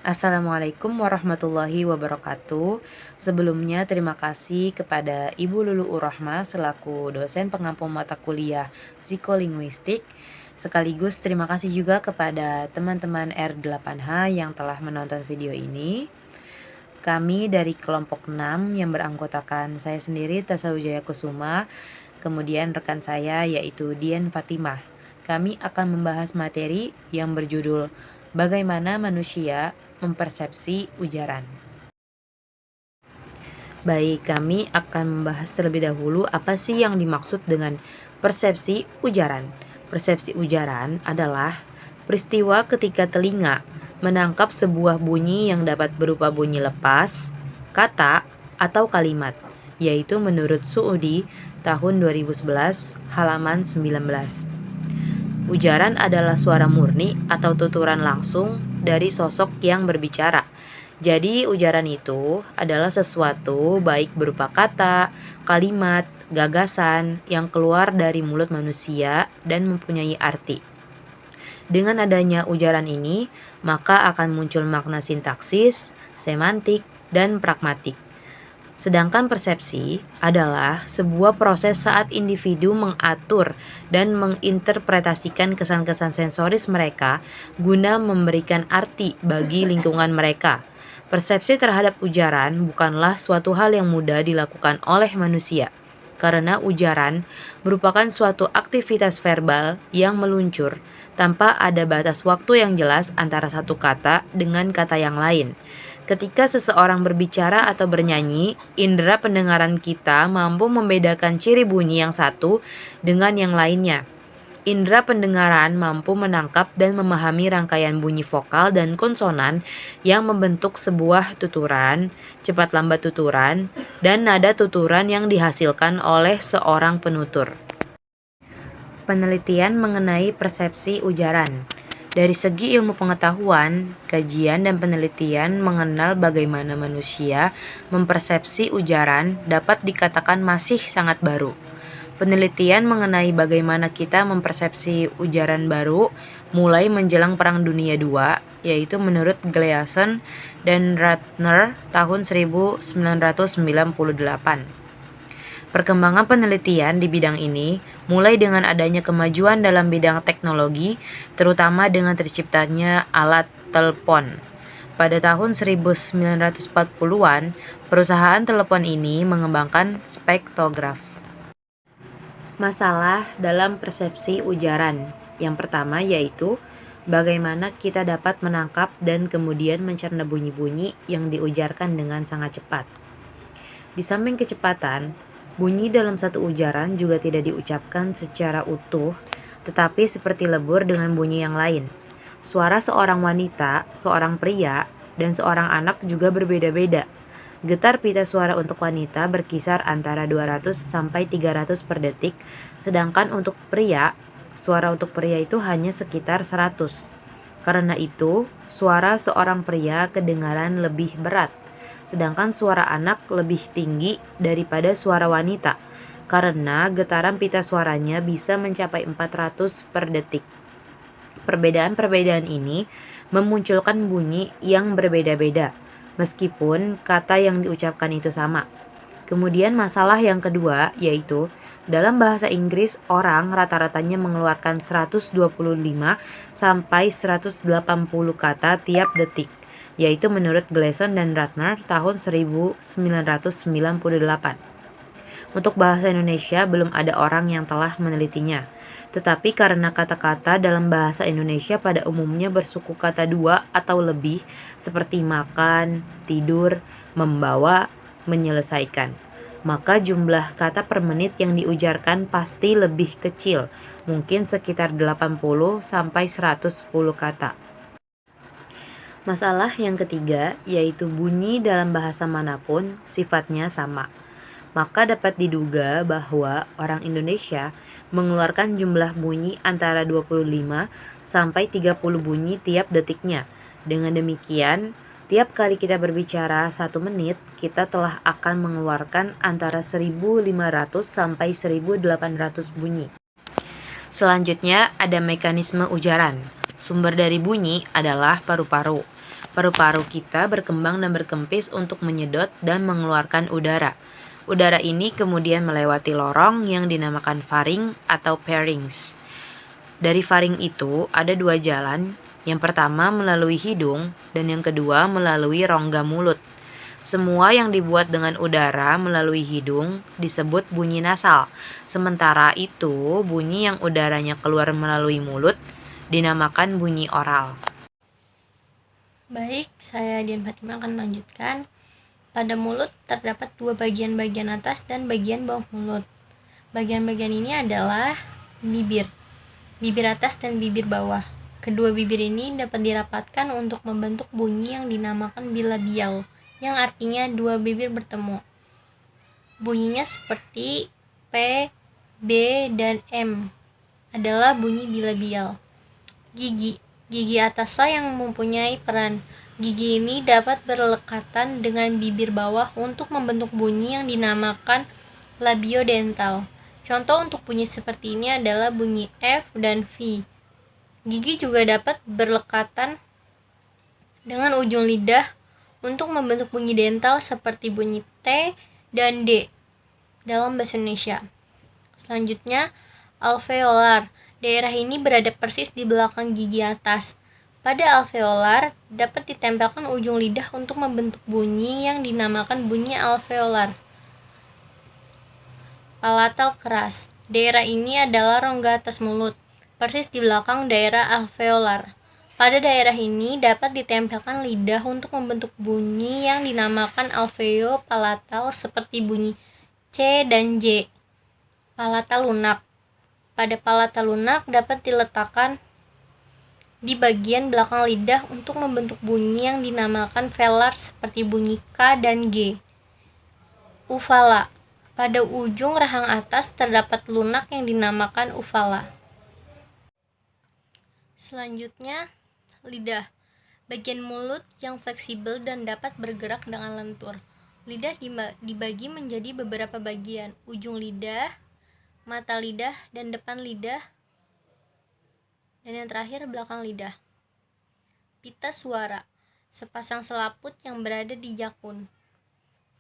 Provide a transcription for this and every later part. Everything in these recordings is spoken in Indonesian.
Assalamualaikum warahmatullahi wabarakatuh. Sebelumnya terima kasih kepada Ibu Lulu Urrahma selaku dosen pengampu mata kuliah psikolinguistik. Sekaligus terima kasih juga kepada teman-teman R8H yang telah menonton video ini. Kami dari kelompok 6 yang beranggotakan saya sendiri Tasa Wijaya Kusuma, kemudian rekan saya yaitu Dian Fatimah. Kami akan membahas materi yang berjudul Bagaimana manusia mempersepsi ujaran. Baik, kami akan membahas terlebih dahulu apa sih yang dimaksud dengan persepsi ujaran. Persepsi ujaran adalah peristiwa ketika telinga menangkap sebuah bunyi yang dapat berupa bunyi lepas, kata, atau kalimat, yaitu menurut Suudi tahun 2011 halaman 19. Ujaran adalah suara murni atau tuturan langsung dari sosok yang berbicara. Jadi ujaran itu adalah sesuatu baik berupa kata, kalimat, gagasan yang keluar dari mulut manusia dan mempunyai arti. Dengan adanya ujaran ini, maka akan muncul makna sintaksis, semantik, dan pragmatik. Sedangkan persepsi adalah sebuah proses saat individu mengatur dan menginterpretasikan kesan-kesan sensoris mereka guna memberikan arti bagi lingkungan mereka. Persepsi terhadap ujaran bukanlah suatu hal yang mudah dilakukan oleh manusia, karena ujaran merupakan suatu aktivitas verbal yang meluncur tanpa ada batas waktu yang jelas antara satu kata dengan kata yang lain. Ketika seseorang berbicara atau bernyanyi, indera pendengaran kita mampu membedakan ciri bunyi yang satu dengan yang lainnya. Indera pendengaran mampu menangkap dan memahami rangkaian bunyi vokal dan konsonan yang membentuk sebuah tuturan, cepat lambat tuturan, dan nada tuturan yang dihasilkan oleh seorang penutur. Penelitian mengenai persepsi ujaran. Dari segi ilmu pengetahuan, kajian dan penelitian mengenal bagaimana manusia mempersepsi ujaran dapat dikatakan masih sangat baru. Penelitian mengenai bagaimana kita mempersepsi ujaran baru mulai menjelang Perang Dunia II, yaitu menurut Gleason dan Ratner tahun 1998. Perkembangan penelitian di bidang ini mulai dengan adanya kemajuan dalam bidang teknologi, terutama dengan terciptanya alat telepon. Pada tahun 1940-an, perusahaan telepon ini mengembangkan spektograf. Masalah dalam persepsi ujaran. Yang pertama yaitu bagaimana kita dapat menangkap dan kemudian mencerna bunyi-bunyi yang diujarkan dengan sangat cepat. Di samping kecepatan, bunyi dalam satu ujaran juga tidak diucapkan secara utuh, tetapi seperti lebur dengan bunyi yang lain. Suara seorang wanita, seorang pria, dan seorang anak juga berbeda-beda. Getar pita suara untuk wanita berkisar antara 200 sampai 300 per detik, sedangkan untuk pria, suara untuk pria itu hanya sekitar 100. Karena itu, suara seorang pria kedengaran lebih berat. Sedangkan suara anak lebih tinggi daripada suara wanita, karena getaran pita suaranya bisa mencapai 400 per detik. Perbedaan-perbedaan ini memunculkan bunyi yang berbeda-beda, meskipun kata yang diucapkan itu sama. Kemudian masalah yang kedua yaitu, dalam bahasa Inggris orang rata-ratanya mengeluarkan 125 sampai 180 kata tiap detik, yaitu menurut Gleason dan Ratner tahun 1998. Untuk bahasa Indonesia belum ada orang yang telah menelitinya, tetapi karena kata-kata dalam bahasa Indonesia pada umumnya bersuku kata dua atau lebih, seperti makan, tidur, membawa, menyelesaikan, maka jumlah kata per menit yang diujarkan pasti lebih kecil, mungkin sekitar 80 sampai 110 kata. Masalah yang ketiga yaitu bunyi dalam bahasa manapun sifatnya sama. Maka dapat diduga bahwa orang Indonesia mengeluarkan jumlah bunyi antara 25 sampai 30 bunyi tiap detiknya. Dengan demikian, tiap kali kita berbicara 1 menit, kita telah akan mengeluarkan antara 1.500 sampai 1.800 bunyi. Selanjutnya ada mekanisme ujaran. Sumber dari bunyi adalah paru-paru. Paru-paru kita berkembang dan berkempis untuk menyedot dan mengeluarkan udara. Udara ini kemudian melewati lorong yang dinamakan faring atau pharynx. Dari faring itu ada dua jalan, yang pertama melalui hidung dan yang kedua melalui rongga mulut. Semua yang dibuat dengan udara melalui hidung disebut bunyi nasal. Sementara itu, bunyi yang udaranya keluar melalui mulut dinamakan bunyi oral. Baik, saya Dian Fatima akan melanjutkan. Pada mulut terdapat dua bagian atas dan bagian bawah mulut. Bagian-bagian ini adalah bibir atas dan bibir bawah. Kedua bibir ini dapat dirapatkan untuk membentuk bunyi yang dinamakan bilabial, yang artinya dua bibir bertemu. Bunyinya seperti P, B, dan M adalah bunyi bilabial. Gigi ataslah yang mempunyai peran. Gigi ini dapat berlekatan dengan bibir bawah untuk membentuk bunyi yang dinamakan labiodental. Contoh untuk bunyi seperti ini adalah bunyi F dan V. Gigi juga dapat berlekatan dengan ujung lidah untuk membentuk bunyi dental seperti bunyi T dan D dalam bahasa Indonesia. Selanjutnya, alveolar. Daerah ini berada persis di belakang gigi atas. Pada alveolar dapat ditempelkan ujung lidah untuk membentuk bunyi yang dinamakan bunyi alveolar. Palatal keras. Daerah ini adalah rongga atas mulut, persis di belakang daerah alveolar. Pada daerah ini dapat ditempelkan lidah untuk membentuk bunyi yang dinamakan alveopalatal seperti bunyi C dan J. Palatal lunak. Pada palatal lunak dapat diletakkan di bagian belakang lidah untuk membentuk bunyi yang dinamakan velar seperti bunyi K dan G. Uvala. Pada ujung rahang atas terdapat lunak yang dinamakan uvala. Selanjutnya, lidah. Bagian mulut yang fleksibel dan dapat bergerak dengan lentur. Lidah dibagi menjadi beberapa bagian: ujung lidah, mata lidah, dan depan lidah, dan yang terakhir belakang lidah. Pita suara, sepasang selaput yang berada di jakun.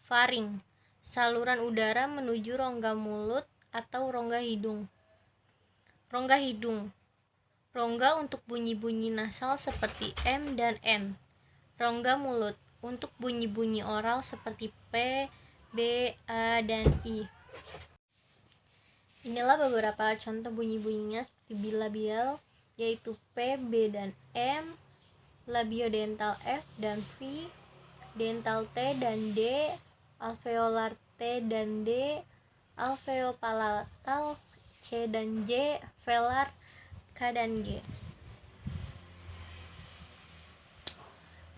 Faring, saluran udara menuju rongga mulut atau rongga hidung. Rongga hidung, rongga untuk bunyi-bunyi nasal seperti M dan N. Rongga mulut, untuk bunyi-bunyi oral seperti P, B, A, dan I. Inilah beberapa contoh bunyi-bunyinya seperti bilabial, yaitu P, B, dan M, labiodental F dan V, dental T dan D, alveolar T dan D, alveopalatal C dan J, velar K dan G.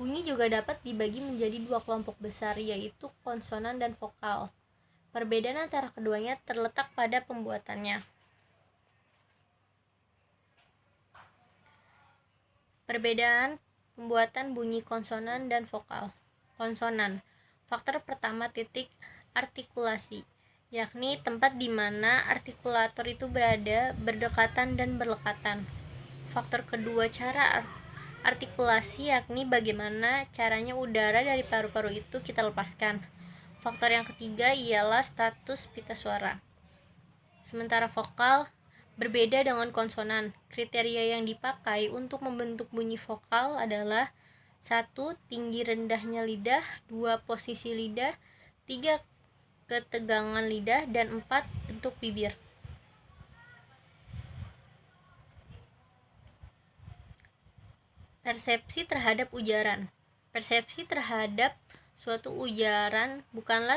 Bunyi juga dapat dibagi menjadi dua kelompok besar, yaitu konsonan dan vokal. Perbedaan antara keduanya terletak pada pembuatannya. Perbedaan pembuatan bunyi konsonan dan vokal. Konsonan. Faktor pertama titik artikulasi, yakni tempat di mana artikulator itu berada, berdekatan dan berlekatan. Faktor kedua cara artikulasi, yakni bagaimana caranya udara dari paru-paru itu kita lepaskan. Faktor yang ketiga ialah status pita suara. Sementara vokal berbeda dengan konsonan. Kriteria yang dipakai untuk membentuk bunyi vokal adalah 1. Tinggi rendahnya lidah, 2. Posisi lidah, 3. Ketegangan lidah, dan 4. Bentuk bibir. Persepsi terhadap ujaran. Persepsi terhadap suatu ujaran bukanlah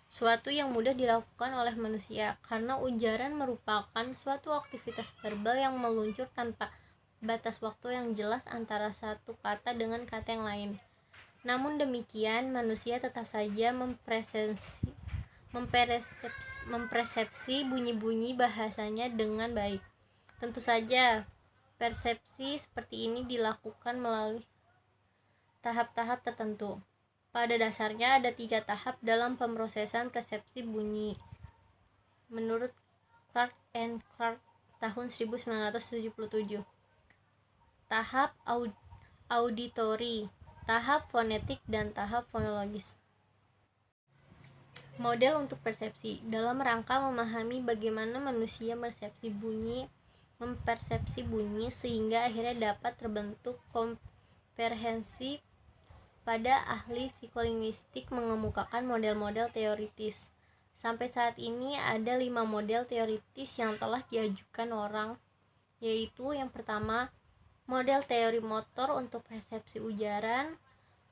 suatu yang mudah dilakukan oleh manusia, karena ujaran merupakan suatu aktivitas verbal yang meluncur tanpa batas waktu yang jelas antara satu kata dengan kata yang lain. Namun demikian, manusia tetap saja mempersepsi bunyi-bunyi bahasanya dengan baik. Tentu saja, persepsi seperti ini dilakukan melalui tahap-tahap tertentu. Pada dasarnya ada 3 tahap dalam pemrosesan persepsi bunyi, menurut Clark and Clark tahun 1977. Tahap auditory, tahap fonetik dan tahap fonologis. Model untuk persepsi dalam rangka memahami bagaimana manusia mempersepsi bunyi sehingga akhirnya dapat terbentuk komprehensi. Pada ahli psikolinguistik mengemukakan model-model teoritis. Sampai saat ini ada 5 model teoritis yang telah diajukan orang, yaitu yang pertama, model teori motor untuk persepsi ujaran,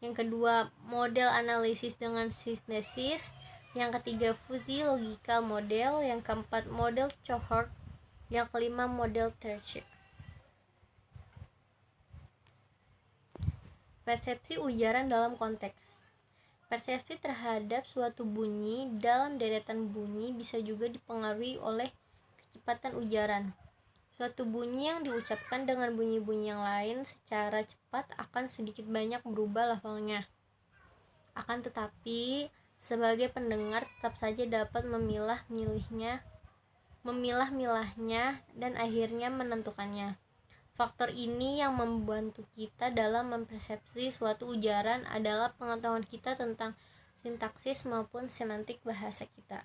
yang kedua, model analisis dengan sintesis, yang ketiga, fuzzy logical model, yang keempat, model cohort, yang kelima, model Tarski. Persepsi ujaran dalam konteks. Persepsi terhadap suatu bunyi dalam deretan bunyi bisa juga dipengaruhi oleh kecepatan ujaran. Suatu bunyi yang diucapkan dengan bunyi-bunyi yang lain secara cepat akan sedikit banyak berubah lafalnya. Akan tetapi, sebagai pendengar tetap saja dapat memilah-milahnya dan akhirnya menentukannya. Faktor ini yang membantu kita dalam mempersepsi suatu ujaran adalah pengetahuan kita tentang sintaksis maupun semantik bahasa kita.